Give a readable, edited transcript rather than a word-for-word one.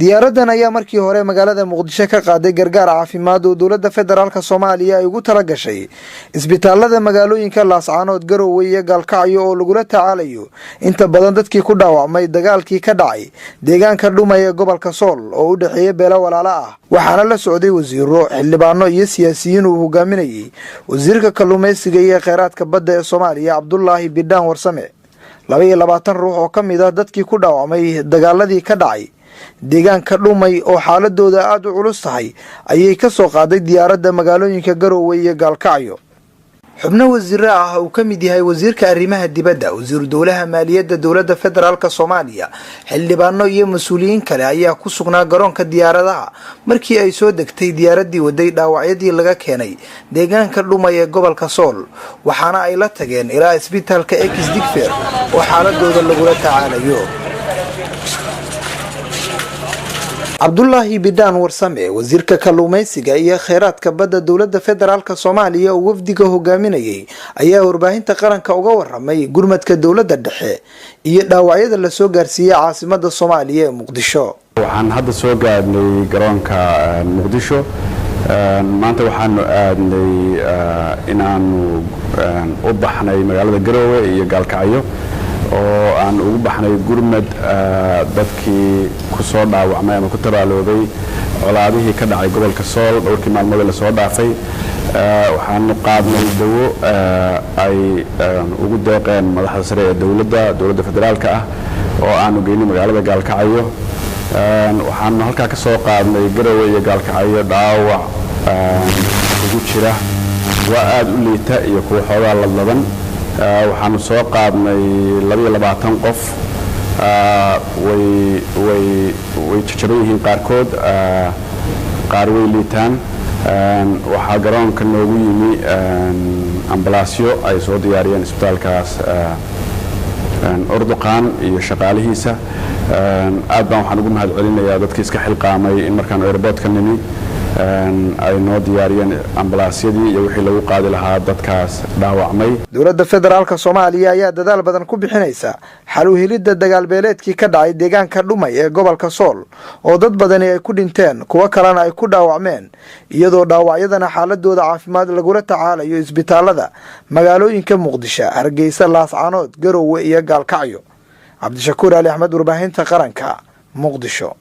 diyaaradan ayaa markii hore magaalada Muqdisho ka qaaday gargaar caafimaad oo dawladda federaalka Soomaaliya ay ugu tala gashay isbitaalada magaalooyinka Laascaanood, Garowe iyo Gaalkacyo oo lagula tacaalayo inta badan dadkii ku dhaawacmay dagaalkii ka dhacay deegaanka Dhumay ee gobolka Sool oo u dhaxeeya beelo walaalo ah. waxaana la socday wasiiro, xildhibaano iyo siyaasiyiin uu hogaaminayay wasiirka kalluumaysiga iyo kheyraadka badda ee Soomaaliya Abdullaahi Bidhaan Warsame. 22 ruux oo kamid ah dadkii ku dhaawacmay dagaaladii ka dhacay deegaanka Dhumay oo xaaladooda aad u culus tahay ayay ka soo qaaday diyaaradda magaalooyinka Garowe iyo Gaalkacyo. xubno wasiir ah oo kamid yahay wasiirka arrimaha dibadda, wasiir dowlaha maaliyadda dawladda federaalka Soomaaliya, xildhibaano iyo mas'uuliyiin kale ayaa ku sugnaa garoonka diyaaradaha markii ay soo degtay diyaaradii waday dhaawacyadii laga keenay deegaanka Dhumay ee gobolka Sool, waxaana ay la tageen ilaa isbitaalka Digfer oo xaaladooda lagula tacaalayo. Abdullaahi Bidhaan Warsame, wasiirka kalluumaysiga iyo kheyraadka badda dawladda federaalka Soomaaliya oo wafdiga hogaaminayay, ayaa warbaahinta qaranka uga waramay gurmadka dawladda dhexe iyo dhaawacyada la soo gaarsiiyay caasimadda Soomaaliya ee Muqdisho. waxaan hadda soo gaadhnay garoonka Muqdisho. maanta waxaanu aadnay inaanu u baxnay magaalada Garowe iyo Gaalkacyo oo aan ugu baxnay gurmad dadkii ku soo dhaawacmay ama ku tabaalooday colaadihii ka dhacay gobolka Sool dhowrkii maalmood la soo dhaafay. waxaanu qaadnay dawo ay ugu deeqeen madaxda sare ee dawladda federaalka ah oo aanu geynay magaalada Gaalkacyo. waxaanu halkaa ka soo qaadnay Garowe iyo Gaalkacyo dhaawac ugu jira waa aad u liita iyo kuwa xoogaa ladladan. waxaanu soo qaadnay 22 qof. way jajaban yihiin qaarkood, qaar way liitaan. waxaa garoonka noogu yimi ambalaasyo ay soo diyaariyeen isbitaalkaas Ordoqaan iyo shaqaalihiisa. aad baan waxaan ugu mahad celinayaa dadkii iska xilqaamay in markaan airportka nimi ay noo diyaariyeen ambalaasyadii iyo wixii lagu qaadi lahaa dadkaas dhaawacmay. dawladda federaalka Soomaaliya ayaa dadaal badan ku bixinaysa xal u helidda dagaal beeleedkii ka dhacay deegaanka Dhumay ee gobolka Sool oo dad badan ay ku dhinteen, kuwa kalena ay ku dhaawacmeen, iyadoo dhaawacyadana xaaladooda caafimaad lagula tacaalayo isbitaalada magaalooyinka Muqdisho, Hargeysa, Laascaanood, Garowe iyo Gaalkacyo. Cabdishakuur Ali Axmed, warbaahinta qaranka, Muqdisho.